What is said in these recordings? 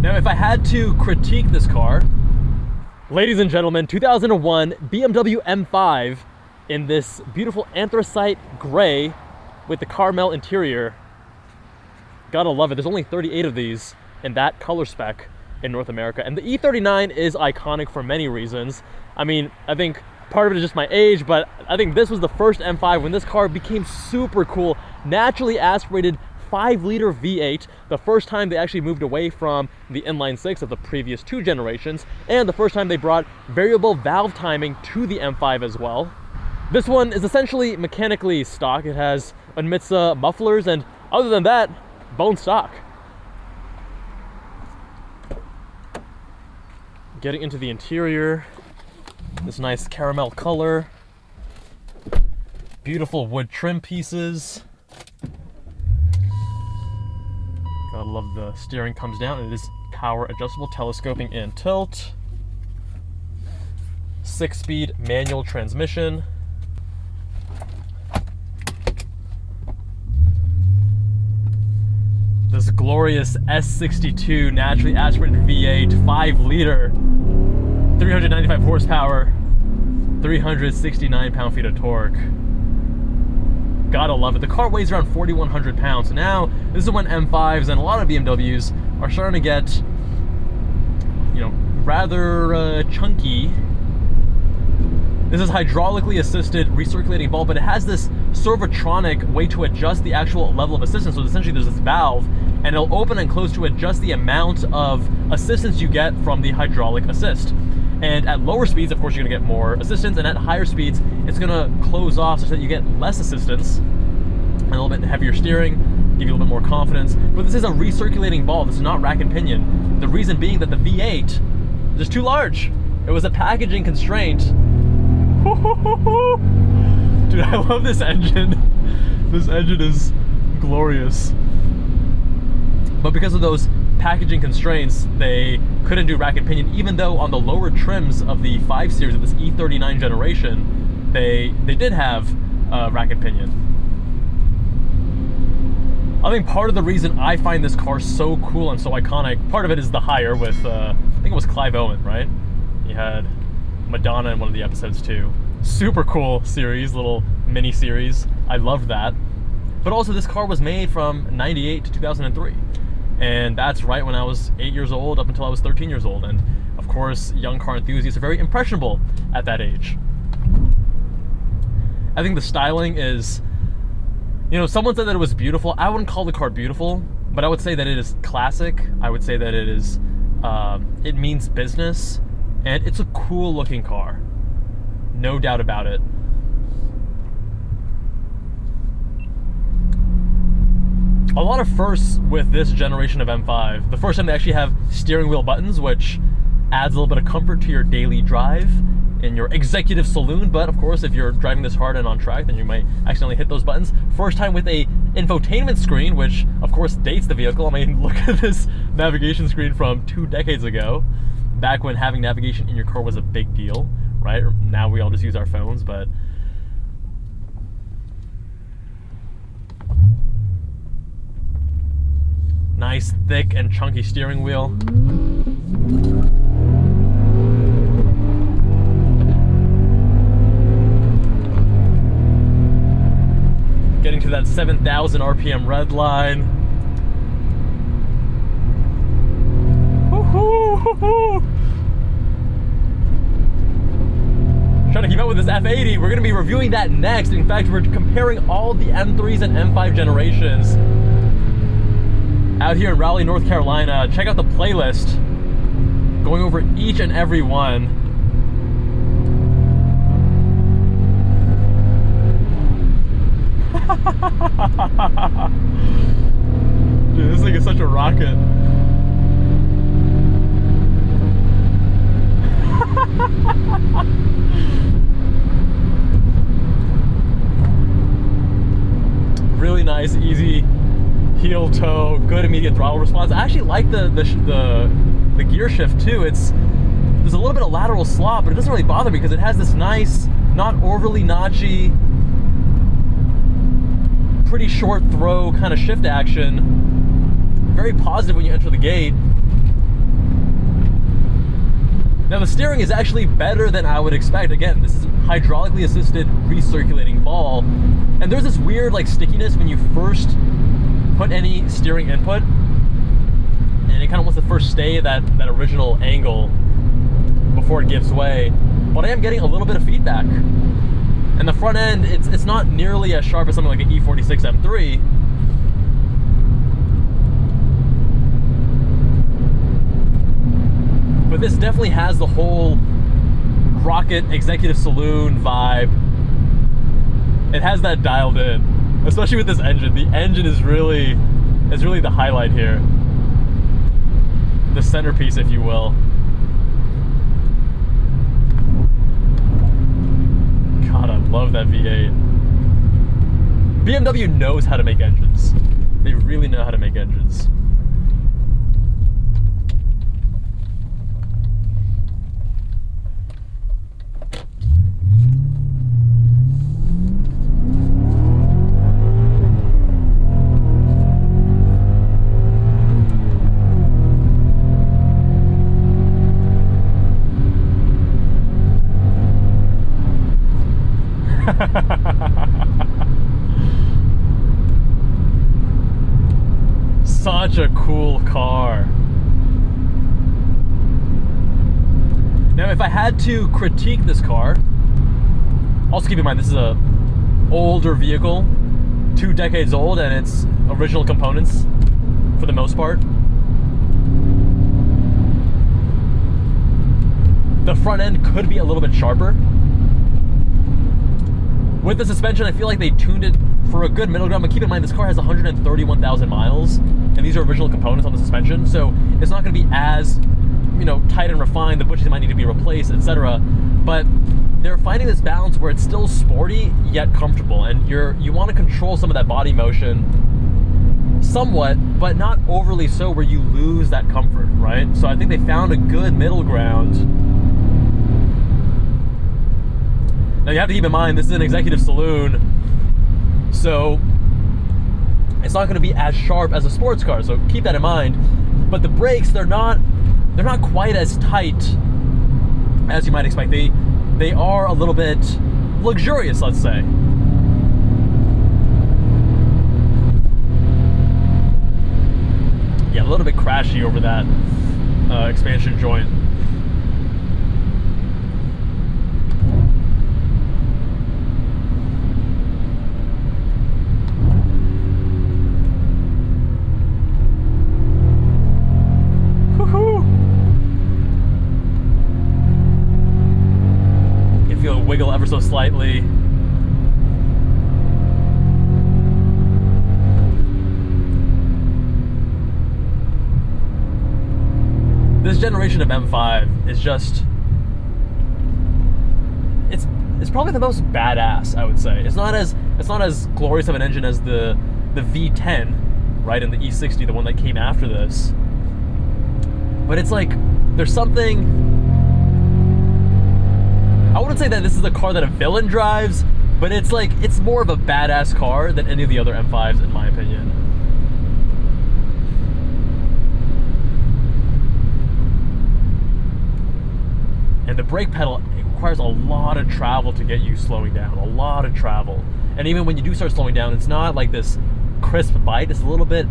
Now, if I had to critique this car, ladies and gentlemen, 2001 BMW M5 in this beautiful anthracite gray with the caramel interior. Gotta love it. There's only 38 of these in that color spec in North America. And the E39 is iconic for many reasons. I mean, I think part of it is just my age, but I think this was the first M5 when this car became super cool. Naturally aspirated 5-liter V8, the first time they actually moved away from the inline 6 of the previous 2 generations, and the first time they brought variable valve timing to the M5 as well. This one is essentially mechanically stock. It has Unmitsa mufflers, and other than that, bone stock. Getting into the interior, this nice caramel color, beautiful wood trim pieces. Gotta love the steering comes down. It is power adjustable, telescoping and tilt. 6-speed manual transmission. This glorious S62 naturally aspirated V8, 5-liter, 395 horsepower, 369 pound-feet of torque. Gotta love it. The car weighs around 4,100 pounds. So now, this is when M5s and a lot of BMWs are starting to get, you know, rather chunky. This is hydraulically assisted recirculating bulb, but it has this servotronic way to adjust the actual level of assistance. So essentially there's this valve, and it'll open and close to adjust the amount of assistance you get from the hydraulic assist. And at lower speeds, of course, you're gonna get more assistance, and at higher speeds, it's gonna close off such that you get less assistance, and a little bit heavier steering, give you a little bit more confidence. But this is a recirculating bulb. This is not rack and pinion. The reason being that the V8 is just too large. It was a packaging constraint. Dude, I love this engine. This engine is glorious. But because of those packaging constraints, they couldn't do rack and pinion, even though on the lower trims of the 5 Series of this E39 generation, they did have rack and pinion. I think part of the reason I find this car so cool and so iconic, part of it is the hire with, I think it was Clive Owen, right? He had Madonna in one of the episodes too. Super cool series, little mini series. I loved that. But also this car was made from 98 to 2003. And that's right when I was 8 years old up until I was 13 years old. And of course, young car enthusiasts are very impressionable at that age. I think the styling is, you know, someone said that it was beautiful. I wouldn't call the car beautiful, but I would say that it is classic. I would say that it is, it means business, and it's a cool looking car. No doubt about it. A lot of firsts with this generation of M5. The first time they actually have steering wheel buttons, which adds a little bit of comfort to your daily drive in your executive saloon. But of course, if you're driving this hard and on track, then you might accidentally hit those buttons. First time with a infotainment screen, which of course dates the vehicle. I mean, look at this navigation screen from 2 decades ago, back when having navigation in your car was a big deal, right? Now we all just use our phones, but nice, thick, and chunky steering wheel. Getting to that 7,000 RPM red line. Woo-hoo-hoo-hoo. Trying to keep up with this F80. We're going to be reviewing that next. In fact, we're comparing all the M3s and M5 generations out here in Raleigh, North Carolina. Check out the playlist, going over each and every one. Dude, this thing is such a rocket. Really nice, easy heel toe, good immediate throttle response. I actually like the gear shift too. There's a little bit of lateral slop, but it doesn't really bother me because it has this nice, not overly notchy, pretty short throw kind of shift action. Very positive when you enter the gate. the steering is actually better than I would expect. Again, this is hydraulically assisted recirculating ball, and there's this weird like stickiness when you first put any steering input, and it kind of wants to first stay that original angle before it gives way. But I am getting a little bit of feedback, and the front end, it's not nearly as sharp as something like an E46 M3. But this definitely has the whole rocket executive saloon vibe. It has that dialed in, especially with this engine. The engine is really the highlight here. The centerpiece, if you will. God, I love that V8. BMW knows how to make engines. They really know how to make engines. Such a cool car. Now, if I had to critique this car, also keep in mind this is a older vehicle, 2 decades old, and it's original components for the most part. The front end could be a little bit sharper. With the suspension, I feel like they tuned it for a good middle ground, but keep in mind this car has 131,000 miles, and these are original components on the suspension, so it's not going to be as, you know, tight and refined. The bushes might need to be replaced, etc. But they're finding this balance where it's still sporty yet comfortable, and you want to control some of that body motion somewhat, but not overly so where you lose that comfort, right? So I think they found a good middle ground. Now you have to keep in mind this is an executive saloon, so it's not going to be as sharp as a sports car, so keep that in mind. But the brakes, they're not quite as tight as you might expect. They are a little bit luxurious, let's say. Yeah, a little bit crashy over that expansion joint. Wiggle ever so slightly. This generation of M5 is just, it's probably the most badass, I would say. It's not as glorious of an engine as the V10, right, and the E60, the one that came after this. But it's like there's something. I wouldn't say that this is a car that a villain drives, but it's like, it's more of a badass car than any of the other M5s, in my opinion. And the brake pedal, it requires a lot of travel to get you slowing down, a lot of travel. And even when you do start slowing down, it's not like this crisp bite, it's a little bit,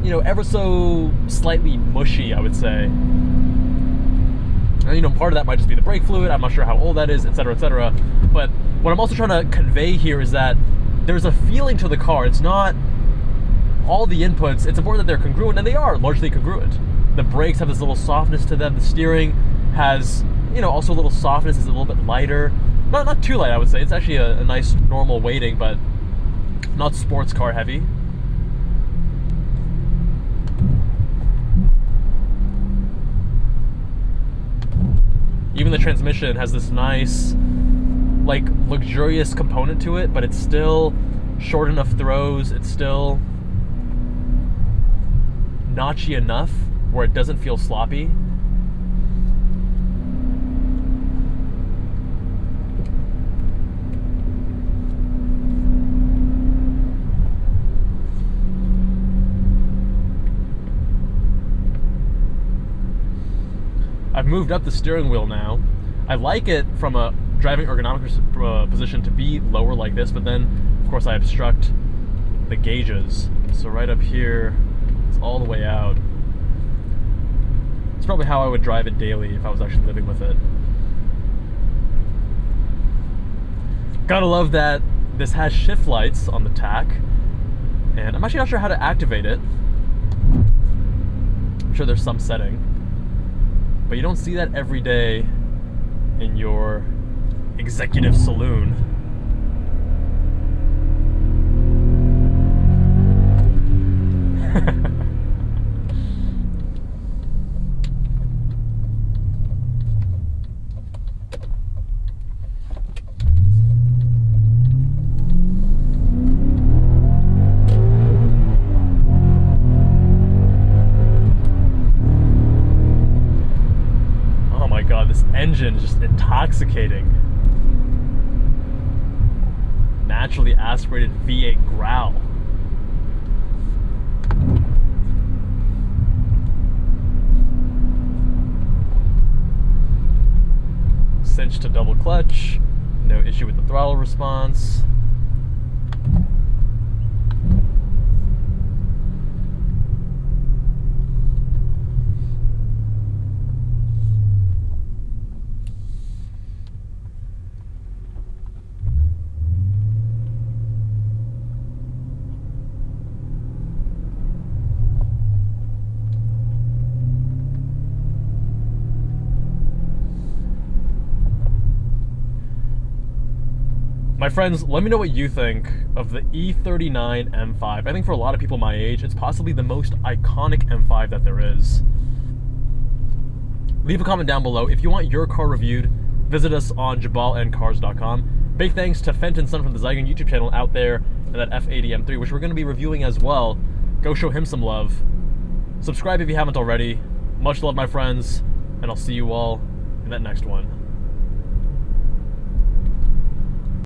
you know, ever so slightly mushy, I would say. You know, part of that might just be the brake fluid. I'm not sure how old that is, etc., etc. But what I'm also trying to convey here is that there's a feeling to the car. It's not all the inputs. It's important that they're congruent, and they are largely congruent. The brakes have this little softness to them. The steering has, you know, also a little softness. It's a little bit lighter. Not too light, I would say. It's actually a nice normal weighting, but not sports car heavy. Even the transmission has this nice, like, luxurious component to it, but it's still short enough throws. It's still notchy enough where it doesn't feel sloppy. I've moved up the steering wheel now. I like it from a driving ergonomic position to be lower like this, but then, of course, I obstruct the gauges. So right up here, it's all the way out. It's probably how I would drive it daily if I was actually living with it. Gotta love that this has shift lights on the tack, and I'm actually not sure how to activate it. I'm sure there's some setting, but you don't see that every day in your executive saloon. This engine is just intoxicating. Naturally aspirated V8 growl. Cinch to double clutch. No issue with the throttle response. My friends, let me know what you think of the E39 M5. I think for a lot of people my age, it's possibly the most iconic M5 that there is. Leave a comment down below. If you want your car reviewed, visit us on jubbalandcars.com. Big thanks to Fenton Sun from the Zygon YouTube channel out there and that F80 M3, which we're going to be reviewing as well. Go show him some love. Subscribe if you haven't already. Much love, my friends, and I'll see you all in that next one.